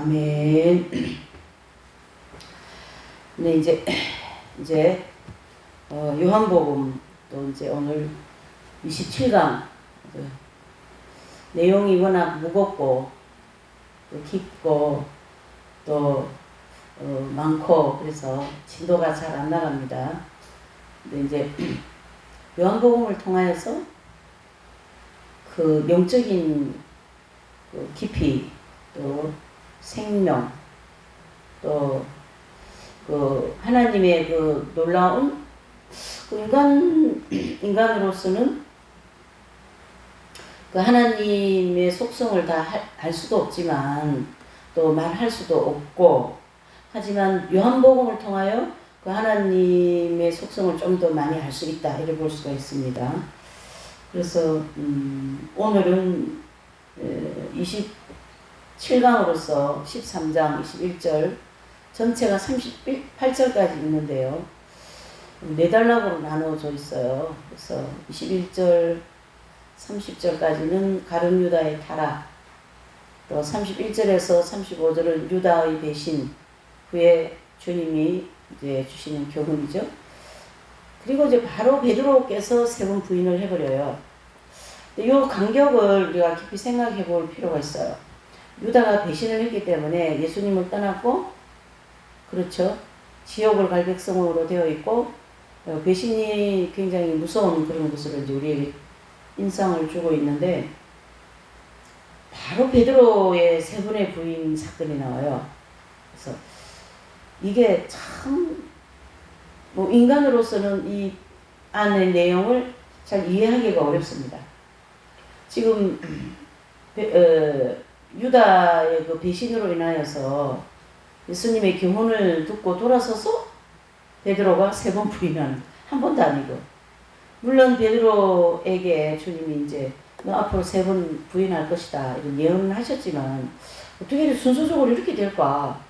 아멘. 네, 이제 요한복음 또 이제 오늘 27강 내용이 워낙 무겁고 또 깊고 또 많고 그래서 진도가 잘 안 나갑니다. 근데 이제 요한복음을 통하여서 그 영적인 그 깊이 또 생명 또 그 하나님의 그 놀라운 그 인간으로서는 그 하나님의 속성을 다 알 수도 없지만 또 말할 수도 없고 하지만 요한복음을 통하여 그 하나님의 속성을 좀 더 많이 알 수 있다 이렇게 볼 수가 있습니다. 그래서 오늘은 27강으로서 13장 21절 전체가 38절까지 있는데요. 4단락으로 나누어져 있어요. 그래서 21절 30절까지는 가룟 유다의 타락, 또 31절에서 35절은 유다의 배신 후에 주님이 이제 주시는 교훈이죠. 그리고 이제 바로 베드로께서 3번 부인을 해버려요. 이 간격을 우리가 깊이 생각해 볼 필요가 있어요. 유다가 배신을 했기 때문에 예수님을 떠났고, 그렇죠. 지옥을 갈 백성으로 되어 있고, 배신이 굉장히 무서운 그런 것으로 이제 우리에게 인상을 주고 있는데, 바로 베드로의 3번의 부인 사건이 나와요. 그래서 이게 참, 인간으로서는 이 안의 내용을 잘 이해하기가 어렵습니다. 지금, 유다의 그 배신으로 인하여서 예수님의 교훈을 듣고 돌아서서 베드로가 3번 부인하는, 한 번도 아니고. 물론 베드로에게 주님이 이제 너 앞으로 3번 부인할 것이다 이런 예언을 하셨지만 어떻게 순서적으로 이렇게 될까?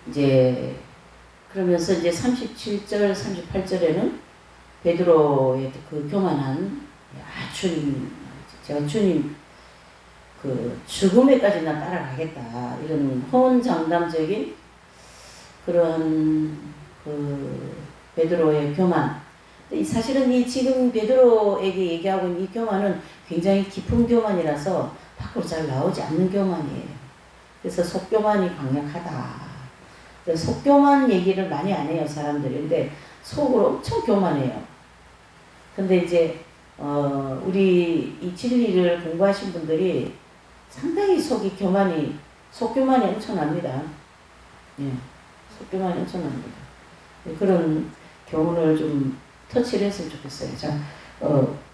이제 그러면서 이제 37절, 38절에는 베드로의 그 교만한 제가 주님 그 죽음에까지 난 따라가겠다 이런 호언장담적인 그런 그 베드로의 교만. 사실은 이 지금 베드로에게 얘기하고 있는 이 교만은 굉장히 깊은 교만이라서 밖으로 잘 나오지 않는 교만이에요. 그래서 속교만이 강력하다. 속교만 얘기를 많이 안 해요, 사람들이. 근데 속으로 엄청 교만해요. 근데 이제 우리 이 진리를 공부하신 분들이 상당히 속교만이 엄청납니다. 예, 속교만이 엄청납니다. 그런 교훈을 좀 터치를 했으면 좋겠어요. 자,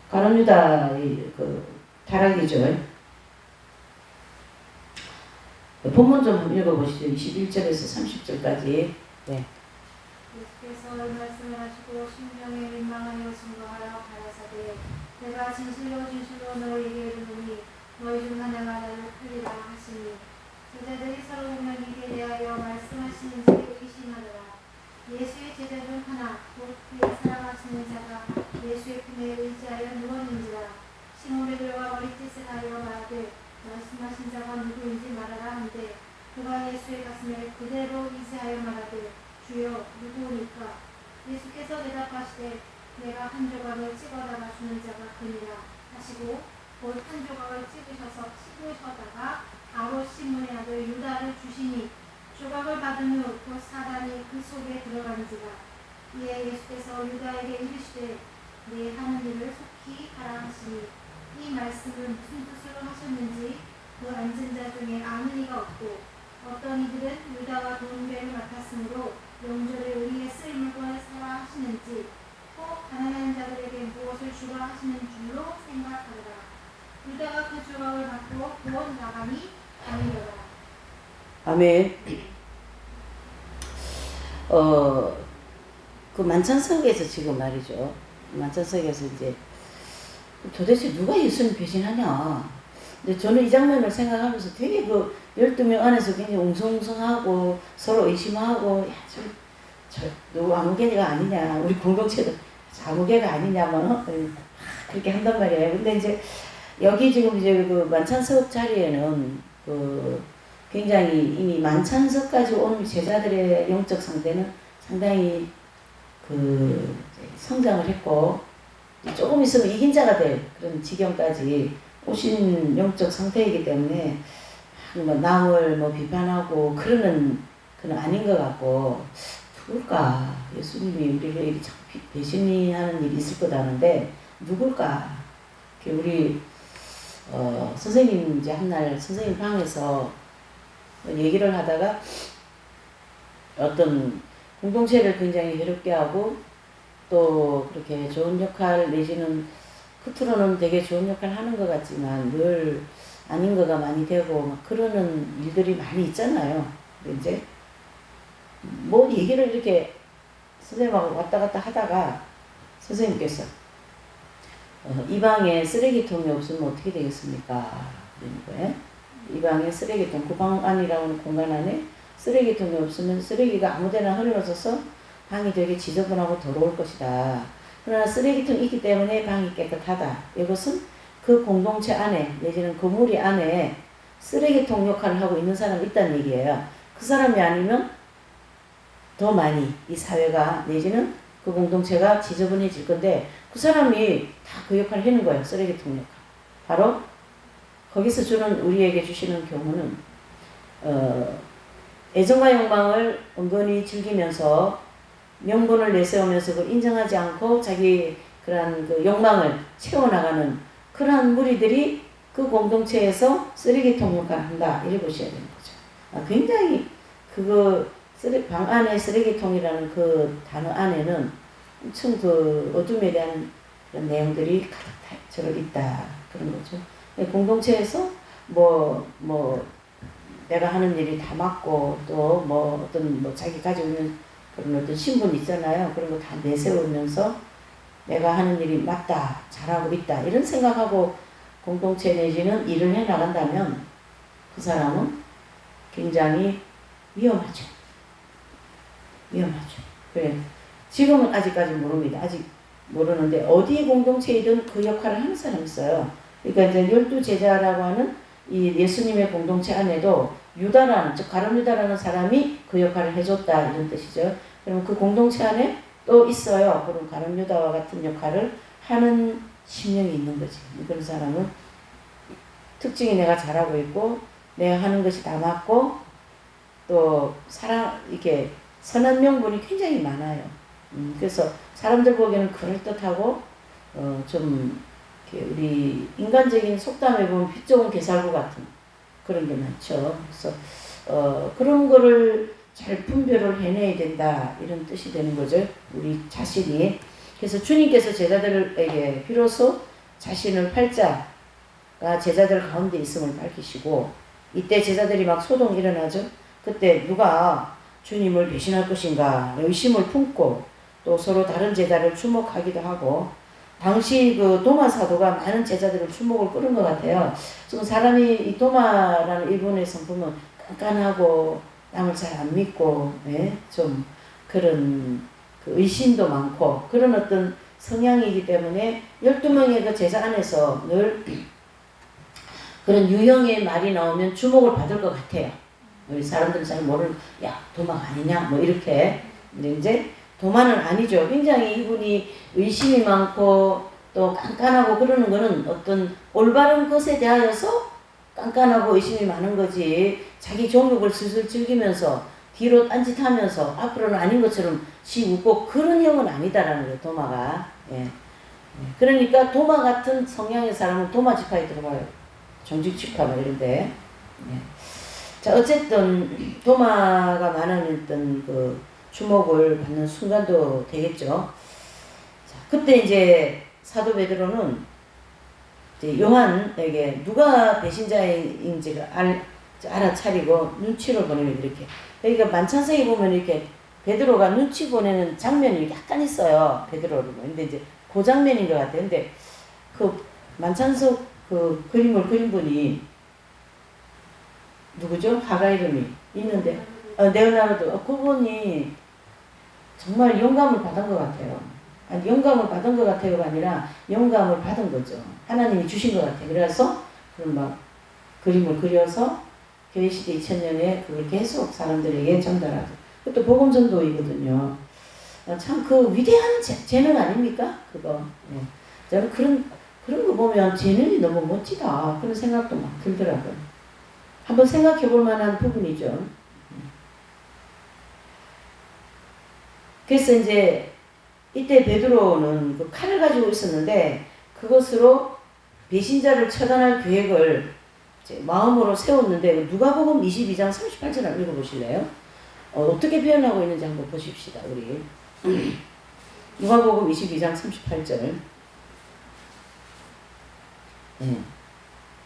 가룟 유다의 그 타락이죠. 본문 좀 읽어보시죠. 21절에서 30절까지. 네. 예수께서 말씀을 하시고 심령에 민망하여 증거하라 가라사대 내가 진실로 너희에게 이르노니 너희 중 하나가 나를 팔리라 하시니 제자들이 서로 분명히 대하여 말씀하시는지 의심하더라. 예수의 제자 중 하나 곧 그의 사랑하시는 자가 예수의 품에 의지하여 누웠는지라. 시몬 베드로가 머리짓을 하여 말하되 말씀하신 자가 누구인지 말하라 한데 그가 예수의 가슴에 그대로 의지하여 말하되 주여 누구오니까? 예수께서 대답하시되 내가 한 조각을 찍어다가 주는 자가 그니라 하시고 곧 한 조각을 씹으셔다가 바로 시몬의 아들 유다를 주시니 조각을 받은 후 곧 사단이 그 속에 들어간지라. 이에 예수께서 유다에게 이르시되 네 하는 일을 속히 하라 하시니 이 말씀은 무슨 뜻으로 하셨는지 그 앉은 자 중에 아는 이가 없고 어떤 이들은 유다가 돈배를 맡았으므로 명절에 우리의 쓰임을 구하라 하시는지 꼭 가난한 자들에게 무엇을 주라 하시는 줄로 생각하더라. 유다가 그 조각을 받고 곧 나가니 아니더라. 아멘. 그 만찬석에서 지금 말이죠. 만찬석에서 이제 도대체 누가 예수님 배신하냐. 근데 저는 이 장면을 생각하면서 되게 그 12명 안에서 굉장히 웅성웅성하고 서로 의심하고, 야, 누구 아무개가 아니냐. 우리 공동체도 아무개가 아니냐면, 그렇게 한단 말이에요. 근데 이제 여기 지금 이제 그 만찬석 자리에는 굉장히 이미 만찬석까지 온 제자들의 영적 상태는 상당히 성장을 했고 조금 있으면 이긴 자가 될 그런 지경까지 오신 영적 상태이기 때문에 뭐 남을 뭐 비판하고 그러는 그는 아닌 것 같고 누굴까? 예수님이 우리를 이렇게 자꾸 배신하는 일이 있을 것 같은데 누굴까? 우리 선생님 이제 한날 선생님 방에서 얘기를 하다가 어떤 공동체를 굉장히 괴롭게 하고 또 그렇게 좋은 역할 내지는 겉으로는 되게 좋은 역할 하는 것 같지만 늘 아닌 거가 많이 되고 막 그러는 일들이 많이 있잖아요. 이제 뭐 얘기를 이렇게 선생님하고 왔다 갔다 하다가 선생님께서 이 방에 쓰레기통이 없으면 어떻게 되겠습니까? 그러는 거예요. 이 방에 쓰레기통, 그 방 안이라는 공간 안에 쓰레기통이 없으면 쓰레기가 아무데나 흘러져서 방이 되게 지저분하고 더러울 것이다. 그러나 쓰레기통이 있기 때문에 방이 깨끗하다. 이것은 그 공동체 안에 내지는 그 무리 안에 쓰레기통 역할을 하고 있는 사람이 있다는 얘기예요. 그 사람이 아니면 더 많이 이 사회가 내지는 그 공동체가 지저분해질 건데 그 사람이 다 그 역할을 하는 거예요. 쓰레기통 역할. 바로 거기서 주는 우리에게 주시는 교훈은 애정과 욕망을 은근히 즐기면서 명분을 내세우면서 그걸 인정하지 않고 자기 그러한 그 욕망을 채워나가는 그러한 무리들이 그 공동체에서 쓰레기통 역할을 한다. 이래 보셔야 되는 거죠. 굉장히 방 안에 쓰레기통이라는 그 단어 안에는 엄청 그 어둠에 대한 그런 내용들이 가득 들어 있다. 그런 거죠. 공동체에서 내가 하는 일이 다 맞고 또 어떤 자기 가지고 있는 그런 어떤 신분 있잖아요. 그런 거 다 내세우면서 내가 하는 일이 맞다, 잘하고 있다 이런 생각하고 공동체 내지는 일을 해 나간다면 그 사람은 굉장히 위험하죠. 그래. 지금은 아직까지 모릅니다. 아직 모르는데 어디 공동체이든 그 역할을 하는 사람이 있어요. 그러니까 이제 12제자라고 하는 이 예수님의 공동체 안에도 유다라는, 즉 가룟 유다라는 사람이 그 역할을 해줬다 이런 뜻이죠. 그럼 그 공동체 안에 또 있어요. 그런 가룟 유다와 같은 역할을 하는 심령이 있는 거지. 그런 사람은 특징이 내가 잘하고 있고 내가 하는 것이 다 맞고 또 이렇게 선한 명분이 굉장히 많아요. 그래서 사람들 보기에는 그럴듯하고 좀 우리 인간적인 속담에 보면 피 좋은 개살구 같은 그런 게 많죠. 그래서 그런 거를 잘 분별을 해내야 된다 이런 뜻이 되는 거죠. 우리 자신이. 그래서 주님께서 제자들에게 비로소 자신을 팔자가 제자들 가운데 있음을 밝히시고 이때 제자들이 막 소동이 일어나죠. 그때 누가 주님을 배신할 것인가 의심을 품고 또 서로 다른 제자를 주목하기도 하고 당시 그 도마 사도가 많은 제자들을 주목을 끌은 것 같아요. 좀 사람이 이 도마라는 일본의 성품은 깐깐하고 남을 잘 안 믿고 좀 그런 그 의심도 많고 그런 어떤 성향이기 때문에 12명의 그 제자 안에서 늘 그런 유형의 말이 나오면 주목을 받을 것 같아요. 우리 사람들은 잘 모르는 야 도마가 아니냐 뭐 이렇게. 근데 이제 도마는 아니죠. 굉장히 이분이 의심이 많고 또 깐깐하고 그러는 거는 어떤 올바른 것에 대하여서 깐깐하고 의심이 많은 거지 자기 종욕을 슬슬 즐기면서 뒤로 딴짓하면서 앞으로는 아닌 것처럼 웃고 그런 형은 아니다라는 거예요. 도마가. 그러니까 도마 같은 성향의 사람은 도마 지파에 들어가요. 정직 지파 이런데. 자 어쨌든 도마가 많았던 그 주목을 받는 순간도 되겠죠. 자, 그때 이제 사도 베드로는 이제 요한에게 누가 배신자인지를 알아차리고 눈치를 보내면 이렇게. 그러니까 만찬석에 보면 이렇게 베드로가 눈치 보내는 장면이 약간 있어요. 베드로를. 근데 이제 그 장면인 것 같아요. 근데 그 만찬석 그 그림을 그린 분이 누구죠? 화가 이름이 있는데 레오나르도. 그분이 정말 영감을 받은 것 같아요. 아니, 영감을 받은 것 같아요가 아니라 영감을 받은 거죠. 하나님이 주신 것 같아요. 그래서 그런 막 그림을 그려서 교회 시대 2000년에 그걸 계속 사람들에게 전달하죠. 그것도 복음 전도이거든요. 참 그 위대한 재능 아닙니까? 그거. 예. 저는 그런 거 보면 재능이 너무 멋지다. 그런 생각도 막 들더라고요. 한번 생각해 볼 만한 부분이죠. 그래서 이제 이때 베드로는 그 칼을 가지고 있었는데 그것으로 배신자를 처단할 계획을 이제 마음으로 세웠는데 누가복음 22장 38절 한번 읽어보실래요? 어떻게 표현하고 있는지 한번 보십시다. 우리 누가복음 22장 38절. 네.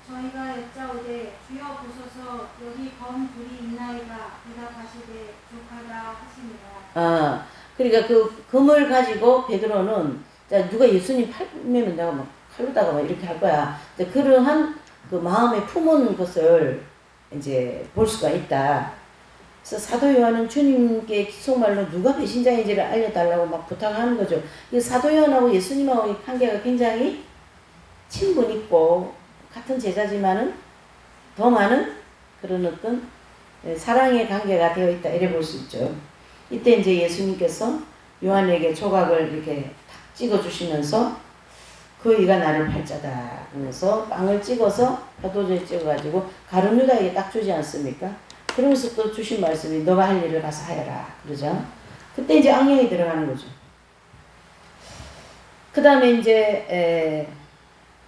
저희가 여짜오되 주여 보소서 여기 검 불이 있나이다. 대답하시되 족하다 하시니라. 그러니까 그 금을 가지고 베드로는 자 누가 예수님 팔면은 내가 막 칼로다가 막 이렇게 할 거야. 그러한 그 마음에 품은 것을 이제 볼 수가 있다. 그래서 사도 요한은 주님께 기속말로 누가 배신자인지를 알려달라고 막 부탁하는 거죠. 사도 요한하고 예수님하고의 관계가 굉장히 친분 있고 같은 제자지만은 더 많은 그런 어떤 사랑의 관계가 되어 있다 이래 볼 수 있죠. 이때 이제 예수님께서 요한에게 조각을 이렇게 탁 찍어주시면서 그 이가 나를 팔자다 그래서 빵을 찍어서 포도주에 찍어가지고 가룟 유다에게 딱 주지 않습니까? 그러면서 또 주신 말씀이 너가 할 일을 가서 하여라 그러죠. 그때 이제 악령이 들어가는 거죠. 그 다음에 이제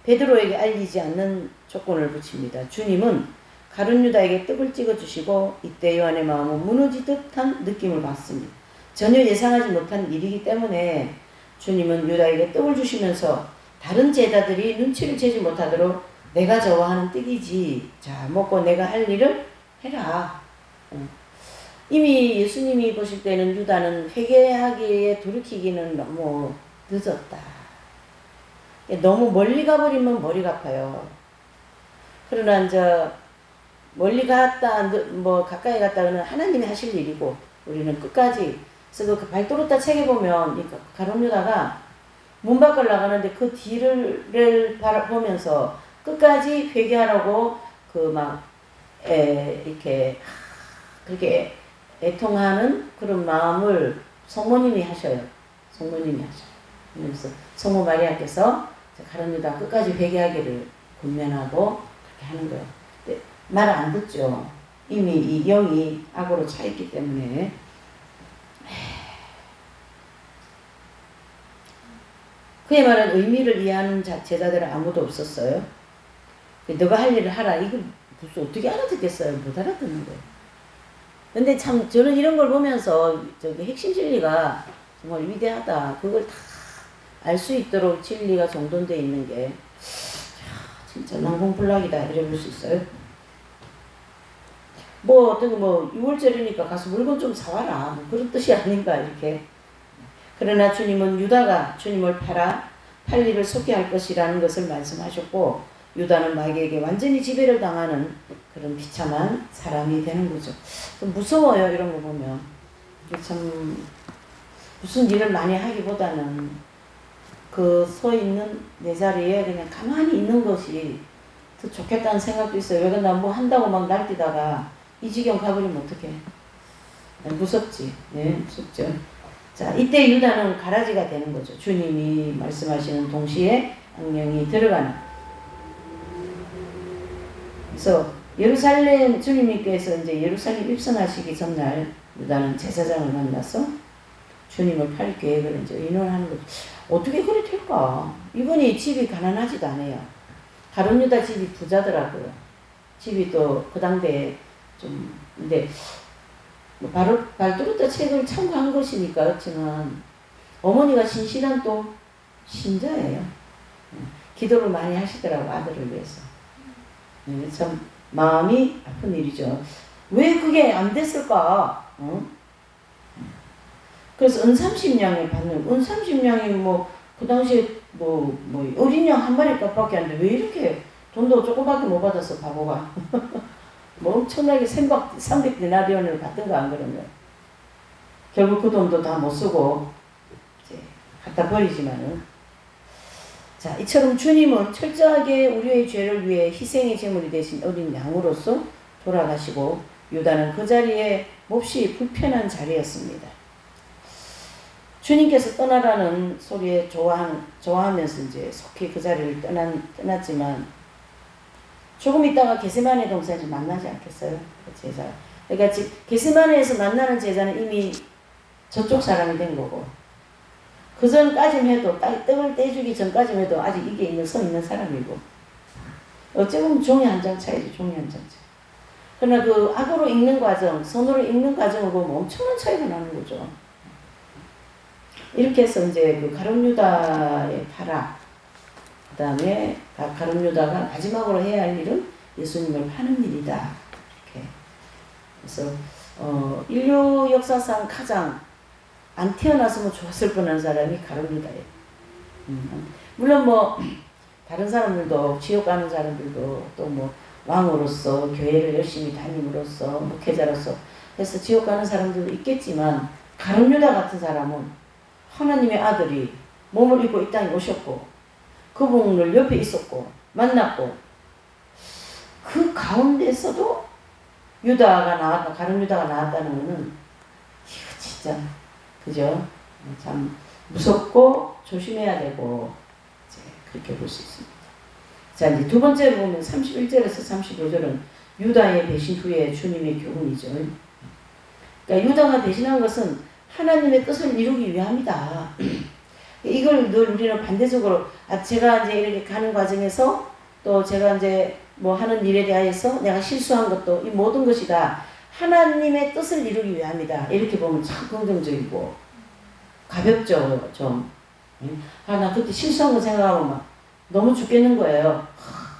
베드로에게 알리지 않는 조건을 붙입니다. 주님은 가룟 유다에게 떡을 찍어주시고 이때 요한의 마음은 무너지듯한 느낌을 받습니다. 전혀 예상하지 못한 일이기 때문에 주님은 유다에게 떡을 주시면서 다른 제자들이 눈치를 채지 못하도록 내가 좋아하는 떡이지 자 먹고 내가 할 일을 해라. 이미 예수님이 보실 때는 유다는 회개하기에 돌이키기는 너무 늦었다. 너무 멀리 가버리면 머리가 아파요. 그러나 이제 멀리 갔다 뭐 가까이 갔다는 하나님이 하실 일이고 우리는 끝까지 그래서 그 발도르타 책에 보면 가룟 유다가 문 밖을 나가는데 그 뒤를 보면서 끝까지 회개하라고 그 막 이렇게 그렇게 애통하는 그런 마음을 성모님이 하셔요. 성모님이 하셔요. 그래서 성모 마리아께서 가룟 유다 끝까지 회개하기를 권면하고 그렇게 하는 거예요. 말 안 듣죠. 이미 이 영이 악으로 차 있기 때문에. 그의 말은 의미를 이해하는 제자들은 아무도 없었어요. 너가 할 일을 하라. 이거 무슨 어떻게 알아듣겠어요? 못 알아듣는 거예요. 근데 참 저는 이런 걸 보면서 저기 핵심 진리가 정말 위대하다. 그걸 다 알 수 있도록 진리가 정돈되어 있는 게 진짜 난공불락이다 이래 볼 수 있어요. 뭐 어떤 뭐 6월절이니까 가서 물건 좀 사와라 뭐 그런 뜻이 아닌가 이렇게. 그러나 주님은 유다가 주님을 팔 일을 속히 할 것이라는 것을 말씀하셨고 유다는 마귀에게 완전히 지배를 당하는 그런 비참한 사람이 되는 거죠. 좀 무서워요 이런 거 보면. 참 무슨 일을 많이 하기보다는 그 서 있는 내 자리에 그냥 가만히 있는 것이 더 좋겠다는 생각도 있어요. 왜 그러나 뭐 한다고 막 날뛰다가 이 지경 가버리면 어떡해. 무섭지. 네, 무섭죠. 자, 이때 유다는 가라지가 되는 거죠. 주님이 말씀하시는 동시에 악령이 들어가는. 그래서 예루살렘 주님께서 이제 예루살렘 입성하시기 전날 유다는 제사장을 만나서 주님을 팔 계획을 이제 의논하는 거죠. 어떻게 그래 될까? 이분이 집이 가난하지도 않아요. 가룟 유다 집이 부자더라고요. 집이 또 그 당대에 좀 근데 뭐 바로 발도르타 책을 참고한 것이니까 그렇지만 어머니가 신실한 또 신자예요. 기도를 많이 하시더라고 아들을 위해서. 참 마음이 아픈 일이죠. 왜 그게 안 됐을까? 그래서 은30냥에 받는 은30냥이 뭐 그 당시에 뭐 어린 양 한 마리 값밖에 안 돼. 왜 이렇게 돈도 조금밖에 못 받았어 바보가. 뭐 엄청나게 300데나리온을 받든가 안 그러면 결국 그 돈도 다 못 쓰고 이제 갖다 버리지만은 자 이처럼 주님은 철저하게 우리의 죄를 위해 희생의 제물이 되신 어린 양으로서 돌아가시고 유다는 그 자리에 몹시 불편한 자리였습니다. 주님께서 떠나라는 소리에 좋아하면서 이제 속히 그 자리를 떠났지만 조금 있다가 게세마네 동산에서 만나지 않겠어요? 그 제자. 그러니까 게세마네에서 만나는 제자는 이미 저쪽 사람이 된 거고 그 전까지만 해도 떡을 떼주기 전까지만 해도 아직 이게 서 있는 사람이고 어찌 보면 종이 한 장 차이지 종이 한 장 차이. 그러나 그 악으로 읽는 과정, 선으로 읽는 과정을 보면 엄청난 차이가 나는 거죠. 이렇게 해서 이제 그 가룟 유다의 타락, 그 다음에 가룟 유다가 마지막으로 해야 할 일은 예수님을 파는 일이다. 이렇게. 그래서 인류 역사상 가장 안 태어났으면 좋았을 뻔한 사람이 가룟 유다예요. 물론 뭐 다른 사람들도 지옥 가는 사람들도 또 뭐 왕으로서 교회를 열심히 다님으로써 목회자로서 해서 지옥 가는 사람들도 있겠지만 가룟 유다 같은 사람은 하나님의 아들이 몸을 입고 이 땅에 오셨고 그분을 옆에 있었고 만났고 그 가운데서도 가룟 유다가 나왔다는 것은 이거 진짜 그죠? 참 무섭고 조심해야 되고 이제 그렇게 볼 수 있습니다. 자, 이제 두 번째로 보면 31절에서 35절은 유다의 배신 후에 주님의 교훈이죠. 그러니까 유다가 배신한 것은 하나님의 뜻을 이루기 위함이다. 이걸 늘 우리는 반대적으로 제가 이제 이렇게 가는 과정에서 또 제가 이제 뭐 하는 일에 대하여서 내가 실수한 것도 이 모든 것이 다 하나님의 뜻을 이루기 위함이다. 이렇게 보면 참 긍정적이고 가볍죠, 좀. 나 그때 실수한 거 생각하면 막 너무 죽겠는 거예요.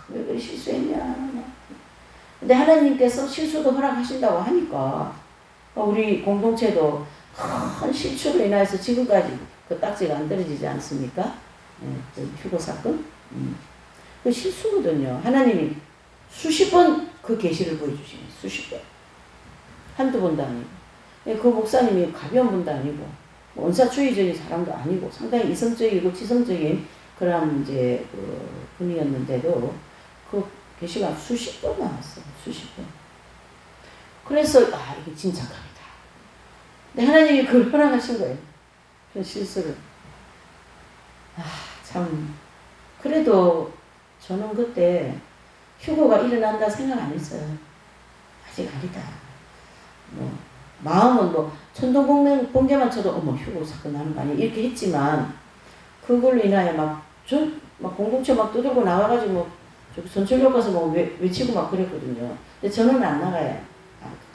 왜 그래 실수했냐. 근데 하나님께서 실수도 허락하신다고 하니까 우리 공동체도 큰 실수로 인해서 지금까지 그 딱지가 안 떨어지지 않습니까? 그 휴고 사건? 그 실수거든요. 하나님이 수십 번 그 계시를 보여주시는 수십 번. 한두 번도 아니고. 그 목사님이 가벼운 분도 아니고 원사주의적인 사람도 아니고 상당히 이성적이고 지성적인 그런 이제 그 분이었는데도 그 계시가 수십 번 나왔어요. 수십 번. 그래서 이게 진짜감이다. 근데 하나님이 그걸 허락하신 거예요. 그 실수를. 참 그래도 저는 그때 휴고가 일어난다 생각 안 했어요. 아직 아니다. 뭐 마음은 뭐 천둥번개만 쳐도 어머 휴고 사건 나는 거 아니야 이렇게 했지만 그걸로 인하여 막 공동체 막 두들고 나와가지고 뭐 저기 선출력 가서 뭐 외치고 막 그랬거든요. 근데 저는 안 나가요.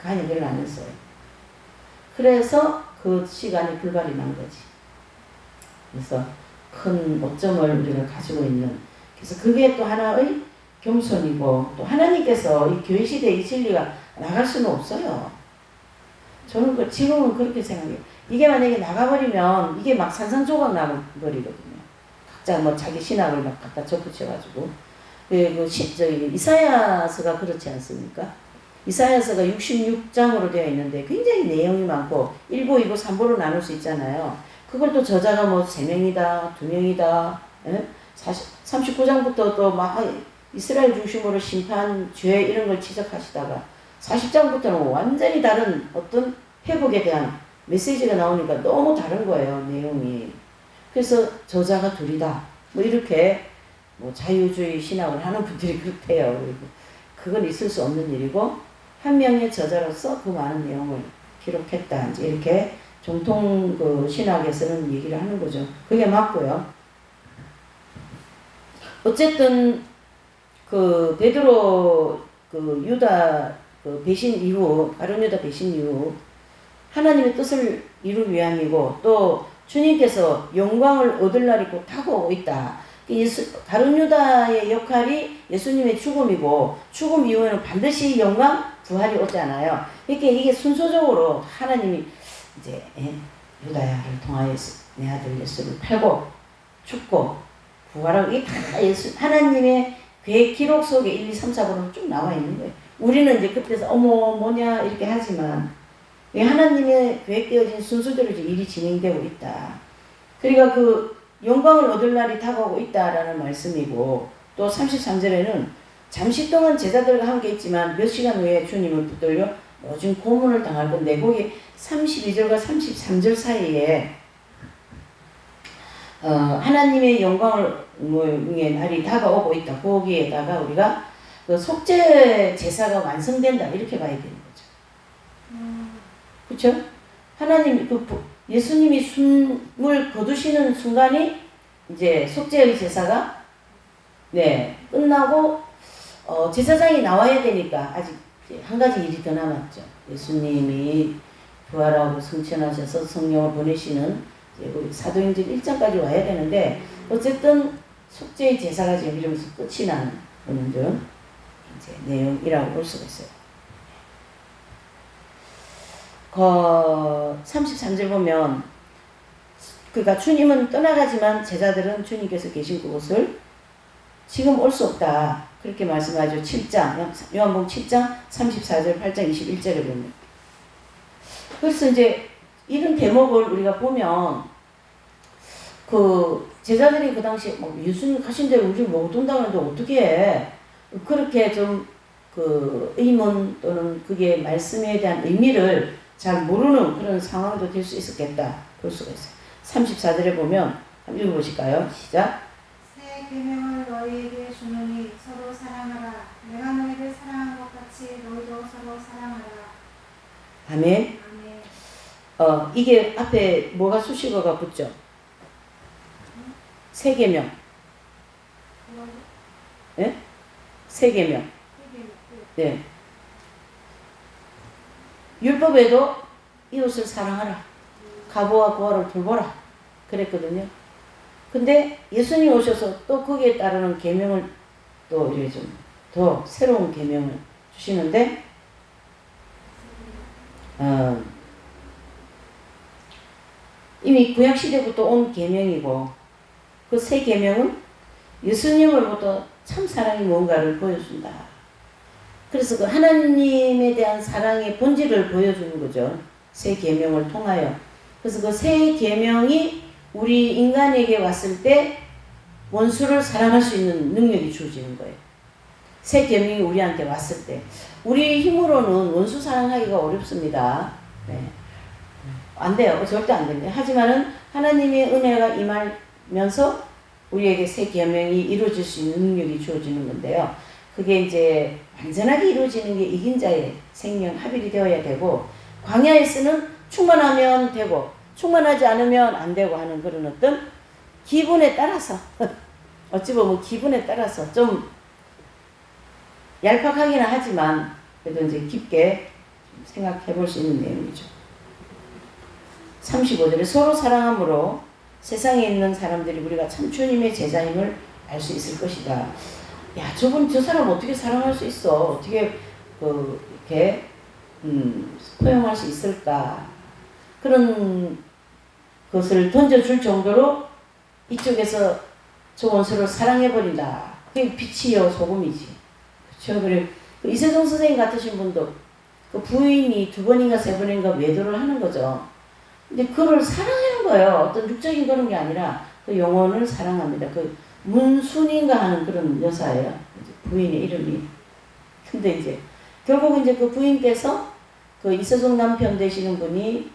간여를 안 했어요. 그래서 그 시간이 불발이 난 거지. 그래서 큰 오점을 우리가 가지고 있는. 그래서 그게 또 하나의 겸손이고 또 하나님께서 이 교회 시대에 이 진리가 나갈 수는 없어요. 저는 지금은 그렇게 생각해요. 이게 만약에 나가버리면 이게 막 산산조각 나버리거든요. 각자 뭐 자기 신학을 막 갖다 접붙여가지고. 이사야서가 그렇지 않습니까? 이사야서가 66장으로 되어 있는데 굉장히 내용이 많고 1부, 2부, 3부로 나눌 수 있잖아요. 그걸 또 저자가 뭐 3명이다, 2명이다, 39장부터 또 막 이스라엘 중심으로 심판, 죄 이런 걸 지적하시다가 40장부터는 완전히 다른 어떤 회복에 대한 메시지가 나오니까 너무 다른 거예요, 내용이. 그래서 저자가 둘이다. 뭐 이렇게 뭐 자유주의 신학을 하는 분들이 그렇대요. 그건 있을 수 없는 일이고 한 명의 저자로서 그 많은 내용을 기록했다. 이제 이렇게 정통 그 신학에서는 얘기를 하는 거죠. 그게 맞고요. 어쨌든 그 베드로 그 유다 그 배신 이후 가룟 유다 배신 이후 하나님의 뜻을 이루기 위함이고 또 주님께서 영광을 얻을 날이 곧 다가오고 있다. 가룟 유다의 역할이 예수님의 죽음이고 죽음 이후에는 반드시 영광 부활이 오잖아요. 이게 순서적으로 하나님이 이제 유다야를 통하여 내 아들 예수를 팔고 죽고 부활하고 이게 다 예수 하나님의 계획 기록 속에 1, 2, 3, 4번으로 쭉 나와 있는 거예요. 우리는 이제 그때서 어머 뭐냐 이렇게 하지만 하나님의 계획되어진 순서대로 이제 일이 진행되고 있다. 그러니까 그 영광을 얻을 날이 다가오고 있다라는 말씀이고 또 33절에는 잠시 동안 제자들과 함께 있지만 몇 시간 후에 주님을 붙들려 오줌 고문을 당할 건데 거기 32절과 33절 사이에 하나님의 영광의 날이 다가오고 있다. 거기에다가 우리가 그 속죄 제사가 완성된다 이렇게 봐야 되는 거죠. 그렇죠? 하나님 예수님이 숨을 거두시는 순간이 이제 속죄의 제사가 끝나고 제사장이 나와야 되니까 아직 한 가지 일이 더 남았죠. 예수님이 부활하고 승천하셔서 성령을 보내시는 우리 사도행전 1장까지 와야 되는데 어쨌든 속죄의 제사가 지금 이러면서 끝이 나는 그런 이제 내용이라고 볼 수가 있어요. 33절 보면 그러니까 주님은 떠나가지만 제자들은 주님께서 계신 그곳을 지금 올 수 없다. 그렇게 말씀하죠. 7장 요한복음 7장 34절 8장 21절에 보면 그래서 이제 이런 대목을 우리가 보면 그 제자들이 그 당시에 예수님 가신 대로 우리 못 온다고 하는데 어떻게 해? 그렇게 좀 그 의문 또는 그게 말씀에 대한 의미를 잘 모르는 그런 상황도 될 수 있었겠다 볼 수가 있어요. 34절에 보면 한번 읽어보실까요? 시작. 새 계명을 너희에게 주노니 서로 사랑하라. 내가 너희를 사랑한 것 같이 너희도 서로 사랑하라. 아멘. 아멘. 이게 앞에 뭐가 수식어가 붙죠? 새 계명. 예? 새 계명. 네. 율법에도 이웃을 사랑하라. 가부와 고아를 돌보라. 그랬거든요. 근데 예수님 오셔서 또 거기에 따르는 계명을 또 이제 좀 더 새로운 계명을 주시는데 이미 구약 시대부터 온 계명이고 그 새 계명은 예수님으로부터 참 사랑이 뭔가를 보여준다. 그래서 그 하나님에 대한 사랑의 본질을 보여주는 거죠. 새 계명을 통하여. 그래서 그 새 계명이 우리 인간에게 왔을 때 원수를 사랑할 수 있는 능력이 주어지는 거예요. 새 계명이 우리한테 왔을 때 우리 힘으로는 원수 사랑하기가 어렵습니다. 네. 안 돼요. 절대 안 됩니다. 하지만은 하나님의 은혜가 임하면서 우리에게 새 계명이 이루어질 수 있는 능력이 주어지는 건데요. 그게 이제 완전하게 이루어지는 게 이긴 자의 생명 합일이 되어야 되고 광야에서는 충만하면 되고 충만하지 않으면 안 되고 하는 그런 어떤 기분에 따라서 어찌 보면 기분에 따라서 좀 얄팍하기는 하지만 그래도 이제 깊게 생각해 볼 수 있는 내용이죠. 35절에 서로 사랑함으로 세상에 있는 사람들이 우리가 참 주님의 제자임을 알 수 있을 것이다. 야, 저 사람 어떻게 사랑할 수 있어? 어떻게 이렇게 포용할 수 있을까? 그런 것을 던져줄 정도로 이쪽에서 저 원수를 사랑해버린다. 그게 빛이요 소금이지. 그렇죠? 그리고 이세종 선생님 같으신 분도 그 부인이 2번인가 3번인가 외도를 하는 거죠. 근데 그를 사랑하는 거예요. 어떤 육적인 그런 게 아니라 그 영혼을 사랑합니다. 그 문순인가 하는 그런 여사예요. 부인의 이름이. 근데 이제 결국 이제 그 부인께서 그 이세종 남편 되시는 분이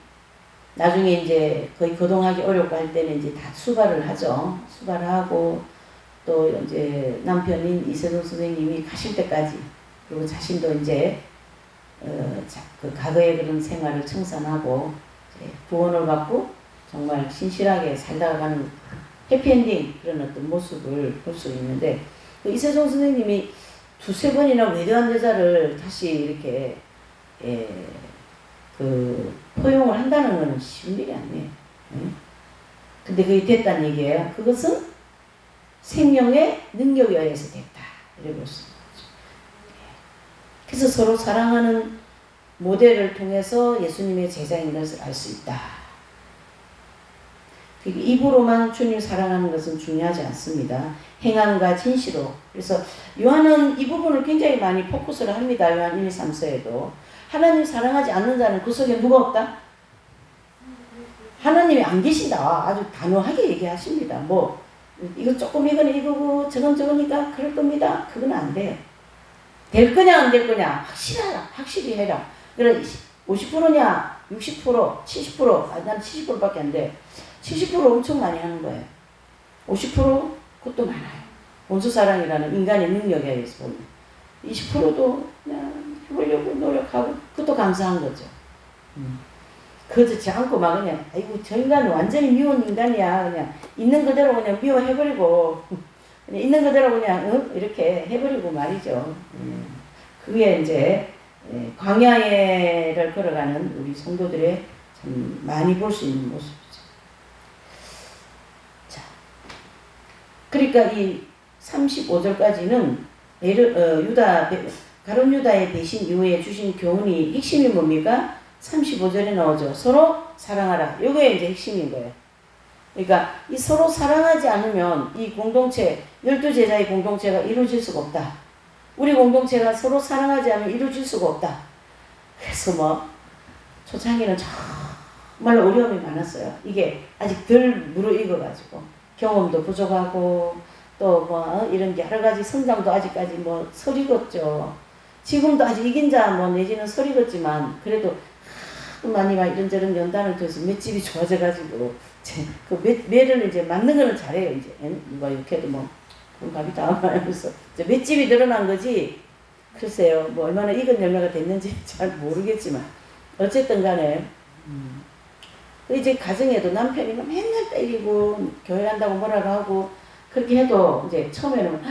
나중에 이제 거의 거동하기 어렵고 할 때는 이제 다 수발을 하죠. 수발을 하고 또 이제 남편인 이세종 선생님이 가실 때까지 그리고 자신도 이제 그 과거의 그런 생활을 청산하고 구원을 받고 정말 신실하게 살다가 가는 해피엔딩 그런 어떤 모습을 볼 수 있는데 그 이세종 선생님이 2-3번이나 외도한 여자를 다시 이렇게 포용을 한다는 것은 쉬운 일이 아니에요. 근데 그게 됐다는 얘기예요. 그것은 생명의 능력에 의해서 됐다. 이렇게 볼 수 있는 거죠. 그래서 서로 사랑하는 모델을 통해서 예수님의 제자인 것을 알 수 있다. 입으로만 주님 사랑하는 것은 중요하지 않습니다. 행함과 진실로. 그래서 요한은 이 부분을 굉장히 많이 포커스를 합니다. 요한 1, 2, 3서에도. 하나님 사랑하지 않는 자는 그 속에 누가 없다? 하나님이 안 계신다. 아주 단호하게 얘기하십니다. 이거 조금 이거는 이거고 저건 저거니까 그럴 겁니다. 그건 안 돼요. 될 거냐 안 될 거냐 확실히 해라. 그래 50%냐 60% 70% 난 70%밖에 안 돼. 70% 엄청 많이 하는 거예요. 50% 그것도 많아요. 본수사랑이라는 인간의 능력에 의해서 보면 20%도 그냥 해보려고 노력하고 그것도 감사한 거죠. 그러지 않고 막 그냥 아이고 저 인간은 완전히 미운 인간이야 그냥 있는 그대로 그냥 미워해버리고 그냥 있는 그대로 그냥 이렇게 해버리고 말이죠. 그게 이제 광야를 걸어가는 우리 성도들의 참 많이 볼 수 있는 모습이죠. 자, 그러니까 이 35절까지는 가룟 유다의 배신 이후에 주신 교훈이 핵심이 뭡니까? 35절에 나오죠. 서로 사랑하라. 이게 이제 핵심인 거예요. 그러니까 이 서로 사랑하지 않으면 이 공동체, 12제자의 공동체가 이루어질 수가 없다. 우리 공동체가 서로 사랑하지 않으면 이루어질 수가 없다. 그래서 뭐 초창기는 정말로 어려움이 많았어요. 이게 아직 덜 무르익어가지고 경험도 부족하고 또 뭐 이런 여러 가지 성장도 아직까지 뭐 서리겠죠. 지금도 아직 이긴 자 뭐 내지는 서리겠지만 그래도 많이 막 이런저런 연단을 통해서 맷집이 좋아져가지고 그 매를 이제 맞는 거는 잘해요. 이제 누가 이렇게 해도 뭐 밥이 다 하면서 맷집이 늘어난 거지. 글쎄요, 뭐 얼마나 익은 열매가 됐는지 잘 모르겠지만 어쨌든 간에 이제 가정에도 남편이 맨날 때리고 교회 간다고 뭐라고 하고 그렇게 해도 이제 처음에는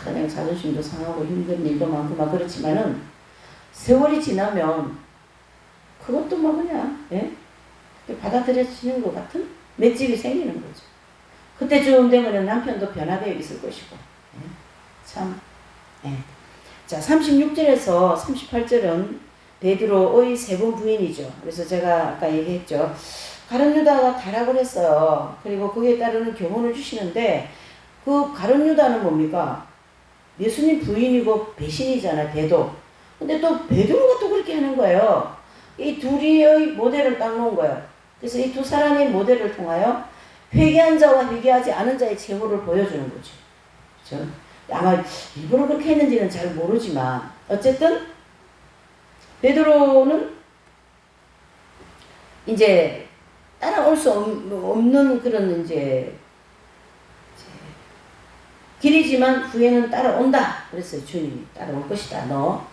그냥 자존심도 상하고 힘든 일도 많고 막 그렇지만은 세월이 지나면 그것도 뭐 그냥 받아들여지는 것 같은 맷집이 생기는 거죠. 그때쯤 되면 남편도 변화되어 있을 것이고 참. 자 36절에서 38절은 베드로의 세 번 부인이죠. 그래서 제가 아까 얘기했죠. 가룟 유다가 타락을 했어요. 그리고 거기에 따르는 교훈을 주시는데 그 가룟 유다는 뭡니까? 예수님 부인이고 배신이잖아요. 배도. 근데 또 베드로가 또 그렇게 하는 거예요. 이 둘이의 모델을 딱 놓은 거예요. 그래서 이 두 사람의 모델을 통하여 회개한 자와 회개하지 않은 자의 최후를 보여주는 거죠. 그렇죠? 아마 일부러 그렇게 했는지는 잘 모르지만 어쨌든 베드로는 이제 따라올 수 없는 그런 이제 길이지만 후에는 따라온다. 그랬어요. 주님이 따라올 것이다. 너.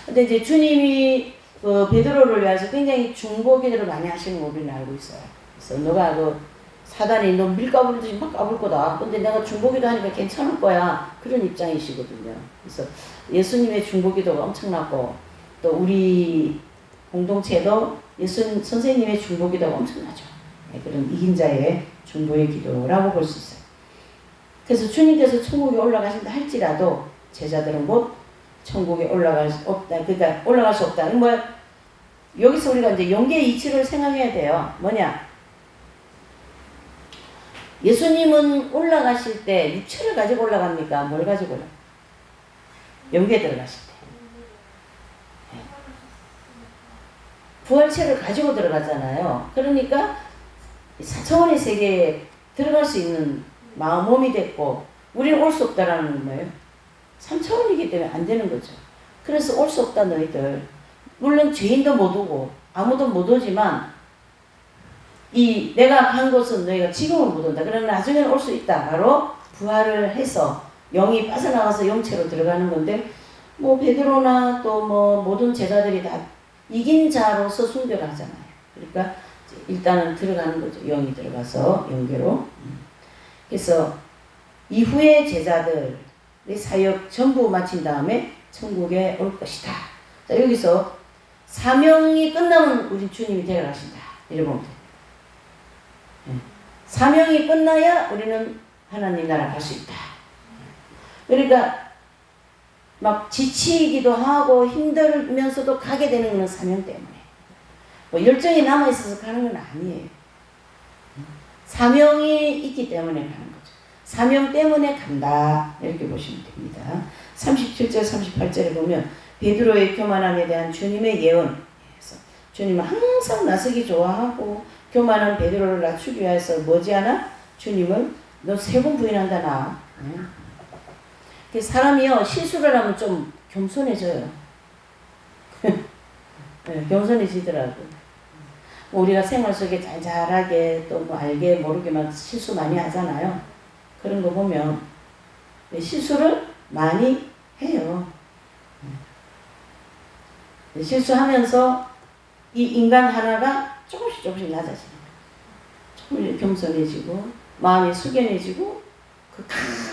근데 이제 주님이 베드로를 위해서 굉장히 중보기도를 많이 하시는 거 우리는 알고 있어요. 그래서 너가 사단이 너 밀가부르듯이 막 까불 거다. 근데 내가 중보기도 하니까 괜찮을 거야. 그런 입장이시거든요. 그래서 예수님의 중보기도가 엄청나고 또 우리 공동체도 예수님 선생님의 중보기도가 엄청나죠. 그런 이긴 자의 중보의 기도라고 볼 수 있어요. 그래서 주님께서 천국에 올라가신다 할지라도 제자들은 곧 천국에 올라갈 수 없다. 그러니까 올라갈 수 없다. 뭐 여기서 우리가 이제 영계의 이치를 생각해야 돼요. 뭐냐? 예수님은 올라가실 때 육체를 가지고 올라갑니까? 뭘 가지고 올라갑니까? 영계에 들어가실 때. 부활체를 가지고 들어가잖아요. 그러니까 4차원의 세계에 들어갈 수 있는 마음, 몸이 됐고 우리는 올 수 없다라는 건 뭐예요? 3차원이기 때문에 안 되는 거죠. 그래서 올 수 없다 너희들. 물론 죄인도 못 오고 아무도 못 오지만 이 내가 간 곳은 너희가 지금은 못 온다. 그러나 나중에는 올 수 있다. 바로 부활을 해서 영이 빠져나가서 영체로 들어가는 건데 뭐 베드로나 또 뭐 모든 제자들이 다 이긴 자로서 순교를 하잖아요. 그러니까 일단은 들어가는 거죠. 영이 들어가서 영계로. 그래서 이후에 제자들의 사역 전부 마친 다음에 천국에 올 것이다. 자, 여기서 사명이 끝나면 우리 주님이 데려가신다. 이래 보면 돼요. 사명이 끝나야 우리는 하나님 나라 갈 수 있다. 그러니까 막 지치기도 하고 힘들면서도 가게 되는 것은 사명 때문에. 뭐 열정이 남아있어서 가는 건 아니에요. 사명이 있기 때문에 가는 거죠. 사명 때문에 간다. 이렇게 보시면 됩니다. 37절, 38절에 보면 베드로의 교만함에 대한 주님의 예언. 주님은 항상 나서기 좋아하고 교만한 베드로를 낮추기 위해서 머지않아 주님은 너 3번 부인한다 나. 그 사람이요 실수를 하면 좀 겸손해져요. 네, 겸손해지더라고. 우리가 생활 속에 잘잘하게 또 뭐 알게 모르게 막 실수 많이 하잖아요. 그런 거 보면 실수를 많이 해요. 실수하면서 이 인간 하나가 조금씩 낮아지는 거예요. 조금 겸손해지고 마음이 숙연해지고 그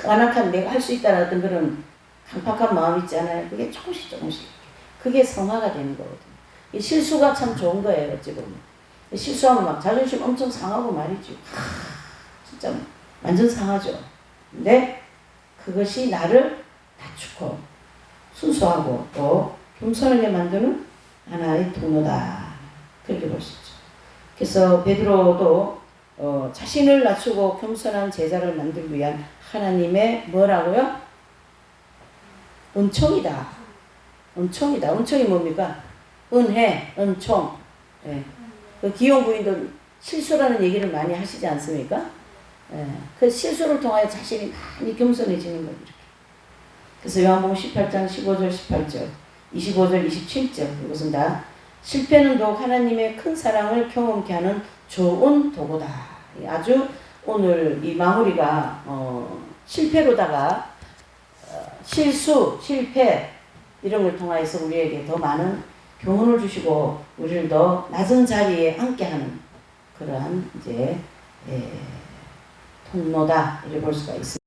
완악한 내가 할 수 있다는 어떤 그런 강팍한 마음 있잖아요. 그게 조금씩 그게 성화가 되는 거거든요. 이 실수가 참 좋은 거예요. 어찌 보면 실수하면 막 자존심 엄청 상하고 말이죠. 진짜 완전 상하죠. 근데 그것이 나를 낮추고 순수하고 또 겸손하게 만드는 하나의 통로다. 그렇게 볼 수 있죠. 그래서 베드로도 자신을 낮추고 겸손한 제자를 만들기 위한 하나님의 뭐라고요? 은총이다. 은총이 뭡니까? 은혜, 은총. 예. 그 기용 부인도 실수라는 얘기를 많이 하시지 않습니까? 예. 그 실수를 통하여 자신이 많이 겸손해지는 거예요. 그래서 요한복음 18장 15절 18절 25절 27절 이것은 다 실패는 더욱 하나님의 큰 사랑을 경험케 하는 좋은 도구다. 아주 오늘 이 마무리가 실패로다가 실수, 실패 이런 걸 통해서 우리에게 더 많은 교훈을 주시고 우리를 더 낮은 자리에 앉게 하는 그러한 이제 통로다 이렇게 볼 수가 있습니다.